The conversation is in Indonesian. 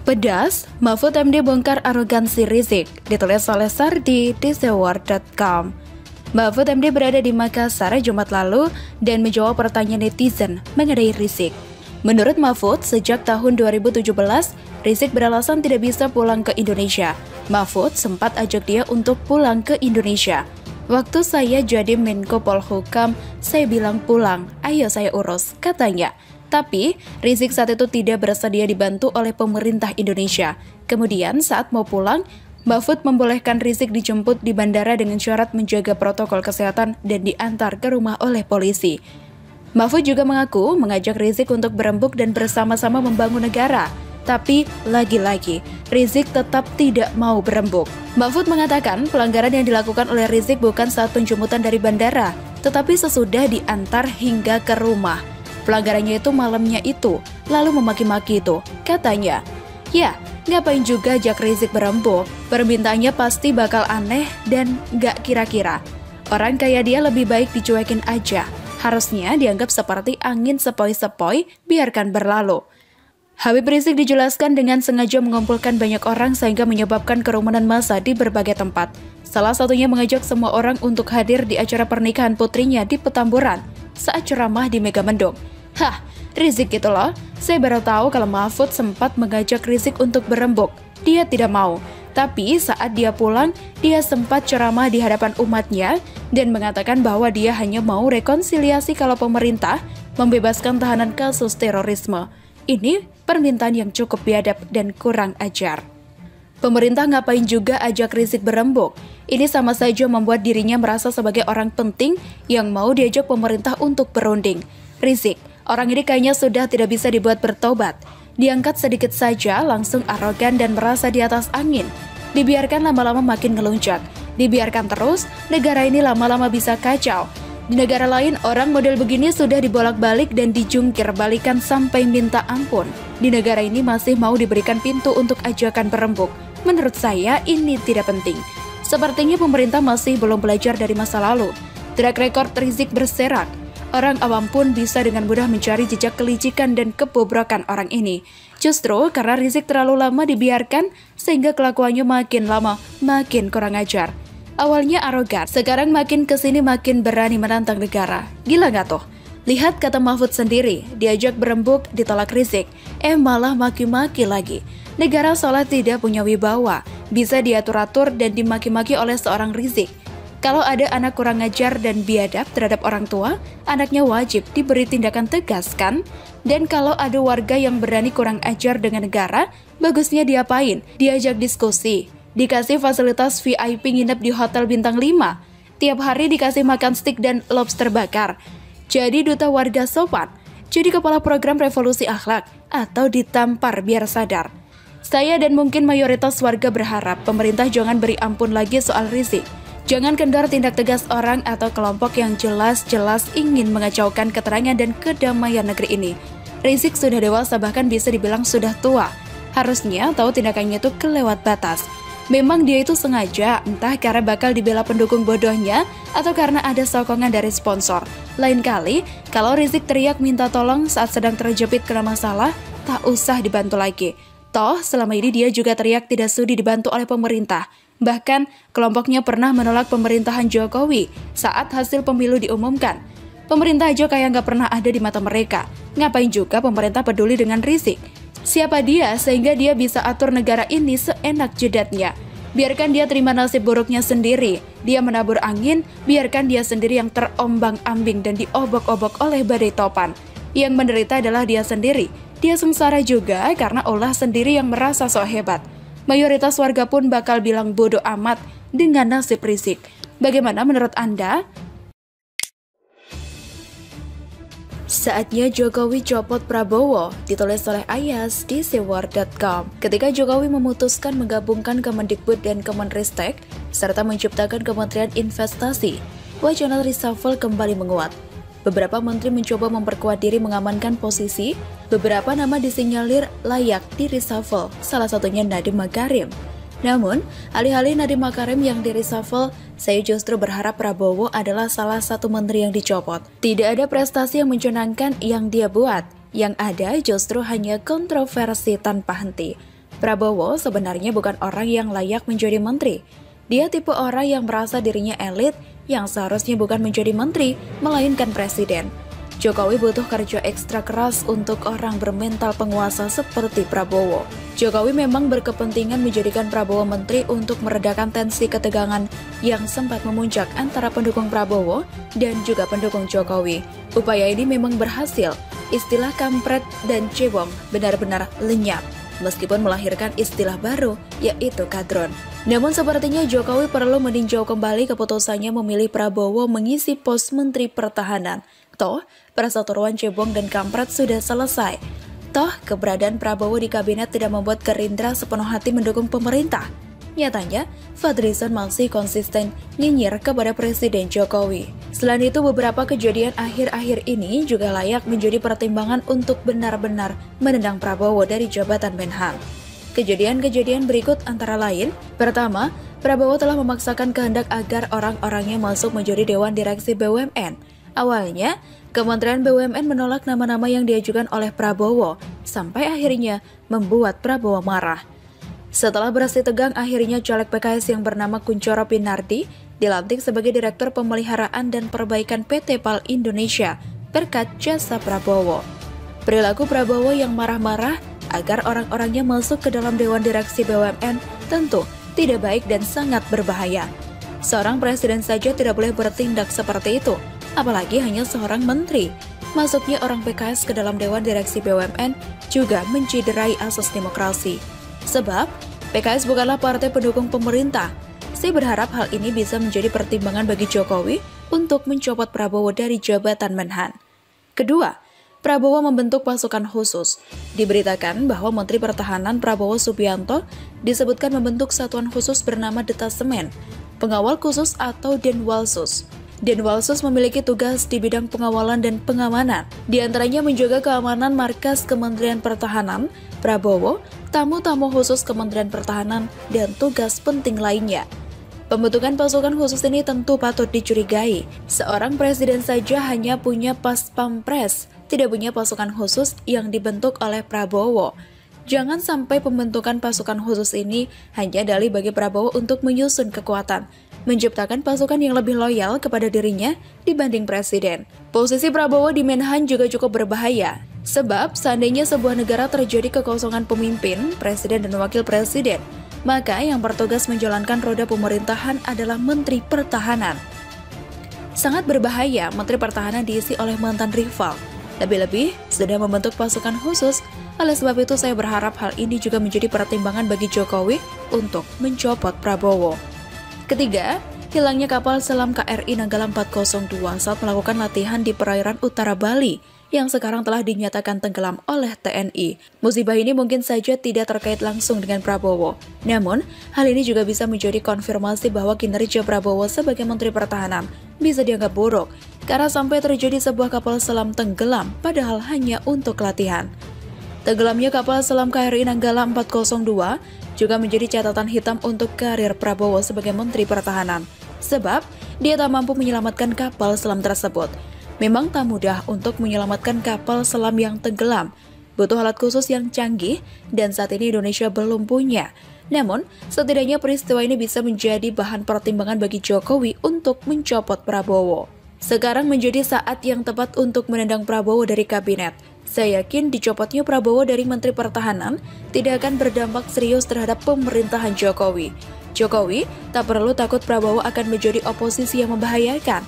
Pedas, Mahfud MD bongkar arogansi Rizik, ditulis oleh Sardi di theword.com. Mahfud MD berada di Makassar Jumat lalu dan menjawab pertanyaan netizen mengenai Rizik. Menurut Mahfud, sejak tahun 2017, Rizik beralasan tidak bisa pulang ke Indonesia. Mahfud sempat ajak dia untuk pulang ke Indonesia. Waktu saya jadi Menko Polhukam, saya bilang pulang, ayo saya urus, katanya. Tapi, Rizik saat itu tidak bersedia dibantu oleh pemerintah Indonesia. Kemudian, saat mau pulang, Mahfud membolehkan Rizik dijemput di bandara dengan syarat menjaga protokol kesehatan dan diantar ke rumah oleh polisi. Mahfud juga mengaku mengajak Rizik untuk berembuk dan bersama-sama membangun negara. Tapi, lagi-lagi, Rizik tetap tidak mau berembuk. Mahfud mengatakan pelanggaran yang dilakukan oleh Rizik bukan saat penjemputan dari bandara, tetapi sesudah diantar hingga ke rumah. Pelanggarannya itu malamnya itu, lalu memaki-maki itu, katanya. Ya, ngapain juga ajak Rizik berembuk? Permintaannya pasti bakal aneh dan gak kira-kira. Orang kayak dia lebih baik dicuekin aja. Harusnya dianggap seperti angin sepoi-sepoi, biarkan berlalu. Habib Rizik dijelaskan dengan sengaja mengumpulkan banyak orang sehingga menyebabkan kerumunan massa di berbagai tempat. Salah satunya mengajak semua orang untuk hadir di acara pernikahan putrinya di Petamburan saat ceramah di Megamendung. Hah, Rizik gitu loh. Saya baru tahu kalau Mahfud sempat mengajak Rizik untuk berembuk. Dia tidak mau. Tapi saat dia pulang, dia sempat ceramah di hadapan umatnya dan mengatakan bahwa dia hanya mau rekonsiliasi kalau pemerintah membebaskan tahanan kasus terorisme. Ini permintaan yang cukup biadab dan kurang ajar. Pemerintah ngapain juga ajak Rizik berembuk? Ini sama saja membuat dirinya merasa sebagai orang penting yang mau diajak pemerintah untuk berunding. Rizik, orang ini kayaknya sudah tidak bisa dibuat bertobat. Diangkat sedikit saja langsung arogan dan merasa di atas angin. Dibiarkan lama-lama makin ngelunjak. Dibiarkan terus, negara ini lama-lama bisa kacau. Di negara lain, orang model begini sudah dibolak-balik dan dijungkir balikan sampai minta ampun. Di negara ini masih mau diberikan pintu untuk ajakan berembuk. Menurut saya, ini tidak penting. Sepertinya pemerintah masih belum belajar dari masa lalu. Track record Rizik berserak. Orang awam pun bisa dengan mudah mencari jejak kelicikan dan kebobrokan orang ini. Justru karena Rizik terlalu lama dibiarkan, sehingga kelakuannya makin lama makin kurang ajar. Awalnya arogan, sekarang makin kesini makin berani menantang negara. Gila nggak tuh? Lihat kata Mahfud sendiri, diajak berembuk, ditolak Rizik. Malah maki-maki lagi. Negara seolah tidak punya wibawa, bisa diatur-atur dan dimaki-maki oleh seorang Rizik. Kalau ada anak kurang ajar dan biadab terhadap orang tua, anaknya wajib diberi tindakan tegas kan? Dan kalau ada warga yang berani kurang ajar dengan negara, bagusnya diapain? Diajak diskusi. Dikasih fasilitas VIP nginep di hotel bintang 5. Tiap hari dikasih makan steak dan lobster bakar. Jadi duta warga sopan. Jadi kepala program revolusi akhlak. Atau ditampar biar sadar. Saya dan mungkin mayoritas warga berharap pemerintah jangan beri ampun lagi soal Rizik. Jangan kendor tindak tegas orang atau kelompok yang jelas-jelas ingin mengacaukan keterangan dan kedamaian negeri ini. Rizik sudah dewasa, bahkan bisa dibilang sudah tua. Harusnya tahu tindakannya itu kelewat batas. Memang dia itu sengaja, entah karena bakal dibela pendukung bodohnya atau karena ada sokongan dari sponsor. Lain kali, kalau Rizik teriak minta tolong saat sedang terjepit kena masalah, tak usah dibantu lagi. Toh, selama ini dia juga teriak tidak sudi dibantu oleh pemerintah. Bahkan, kelompoknya pernah menolak pemerintahan Jokowi saat hasil pemilu diumumkan. Pemerintah aja kayak nggak pernah ada di mata mereka. Ngapain juga pemerintah peduli dengan Rizik? Siapa dia sehingga dia bisa atur negara ini seenak jidatnya? Biarkan dia terima nasib buruknya sendiri. Dia menabur angin, biarkan dia sendiri yang terombang-ambing dan diobok-obok oleh badai topan. Yang menderita adalah dia sendiri. Dia sengsara juga karena Allah sendiri yang merasa sok hebat. Mayoritas warga pun bakal bilang bodoh amat dengan nasib Rizik. Bagaimana menurut Anda? Saatnya Jokowi copot Prabowo, ditulis oleh Ayas di theword.com. Ketika Jokowi memutuskan menggabungkan Kemendikbud dan Kemenristek, serta menciptakan Kementerian Investasi, wacana reshuffle kembali menguat. Beberapa menteri mencoba memperkuat diri mengamankan posisi, beberapa nama disinyalir layak di reshuffle, salah satunya Nadiem Makarim. Namun, alih-alih Nadiem Makarim yang di-reshuffle, saya justru berharap Prabowo adalah salah satu menteri yang dicopot. Tidak ada prestasi yang menyenangkan yang dia buat. Yang ada justru hanya kontroversi tanpa henti. Prabowo sebenarnya bukan orang yang layak menjadi menteri. Dia tipe orang yang merasa dirinya elit yang seharusnya bukan menjadi menteri, melainkan presiden. Jokowi butuh kerja ekstra keras untuk orang bermental penguasa seperti Prabowo. Jokowi memang berkepentingan menjadikan Prabowo menteri untuk meredakan tensi ketegangan yang sempat memuncak antara pendukung Prabowo dan juga pendukung Jokowi. Upaya ini memang berhasil. Istilah kampret dan cebong benar-benar lenyap, meskipun melahirkan istilah baru, yaitu kadron. Namun sepertinya Jokowi perlu meninjau kembali keputusannya memilih Prabowo mengisi pos Menteri Pertahanan. Toh, perseteruan cebong dan kampret sudah selesai. Toh, keberadaan Prabowo di kabinet tidak membuat Gerindra sepenuh hati mendukung pemerintah. Nyatanya, Fadlizon masih konsisten nyinyir kepada Presiden Jokowi. Selain itu, beberapa kejadian akhir-akhir ini juga layak menjadi pertimbangan untuk benar-benar menendang Prabowo dari jabatan Menhan. Kejadian-kejadian berikut antara lain, pertama, Prabowo telah memaksakan kehendak agar orang-orangnya masuk menjadi Dewan Direksi BUMN. Awalnya, Kementerian BUMN menolak nama-nama yang diajukan oleh Prabowo, sampai akhirnya membuat Prabowo marah. Setelah beraksi tegang, akhirnya caleg PKS yang bernama Kuncoro Pinardi dilantik sebagai Direktur Pemeliharaan dan Perbaikan PT PAL Indonesia berkat jasa Prabowo. Perilaku Prabowo yang marah-marah agar orang-orangnya masuk ke dalam Dewan Direksi BUMN tentu tidak baik dan sangat berbahaya. Seorang presiden saja tidak boleh bertindak seperti itu, apalagi hanya seorang menteri. Masuknya orang PKS ke dalam Dewan Direksi BUMN juga menciderai asas demokrasi. Sebab, PKS bukanlah partai pendukung pemerintah. Saya berharap hal ini bisa menjadi pertimbangan bagi Jokowi untuk mencopot Prabowo dari jabatan Menhan. Kedua, Prabowo membentuk pasukan khusus. Diberitakan bahwa Menteri Pertahanan Prabowo Subianto disebutkan membentuk satuan khusus bernama Detasemen, Pengawal Khusus atau Denwalsus. Denwalsus memiliki tugas di bidang pengawalan dan pengamanan, di antaranya menjaga keamanan markas Kementerian Pertahanan, Prabowo, tamu-tamu khusus Kementerian Pertahanan, dan tugas penting lainnya. Pembentukan pasukan khusus ini tentu patut dicurigai. Seorang presiden saja hanya punya pas pampres, tidak punya pasukan khusus yang dibentuk oleh Prabowo. Jangan sampai pembentukan pasukan khusus ini hanya dalih bagi Prabowo untuk menyusun kekuatan, menciptakan pasukan yang lebih loyal kepada dirinya dibanding presiden. Posisi Prabowo di Menhan juga cukup berbahaya, sebab seandainya sebuah negara terjadi kekosongan pemimpin, presiden dan wakil presiden, maka yang bertugas menjalankan roda pemerintahan adalah Menteri Pertahanan. Sangat berbahaya Menteri Pertahanan diisi oleh mantan rival. Lebih-lebih sudah membentuk pasukan khusus. Oleh sebab itu saya berharap hal ini juga menjadi pertimbangan bagi Jokowi untuk mencopot Prabowo. Ketiga, hilangnya kapal selam KRI Nanggala 402 saat melakukan latihan di perairan utara Bali yang sekarang telah dinyatakan tenggelam oleh TNI. Musibah ini mungkin saja tidak terkait langsung dengan Prabowo. Namun, hal ini juga bisa menjadi konfirmasi bahwa kinerja Prabowo sebagai Menteri Pertahanan bisa dianggap buruk karena sampai terjadi sebuah kapal selam tenggelam padahal hanya untuk latihan. Tenggelamnya kapal selam KRI Nanggala 402 juga menjadi catatan hitam untuk karir Prabowo sebagai Menteri Pertahanan, sebab dia tak mampu menyelamatkan kapal selam tersebut. Memang tak mudah untuk menyelamatkan kapal selam yang tenggelam, butuh alat khusus yang canggih dan saat ini Indonesia belum punya. Namun, setidaknya peristiwa ini bisa menjadi bahan pertimbangan bagi Jokowi untuk mencopot Prabowo. Sekarang menjadi saat yang tepat untuk menendang Prabowo dari kabinet. Saya yakin dicopotnya Prabowo dari Menteri Pertahanan tidak akan berdampak serius terhadap pemerintahan Jokowi. Jokowi tak perlu takut Prabowo akan menjadi oposisi yang membahayakan.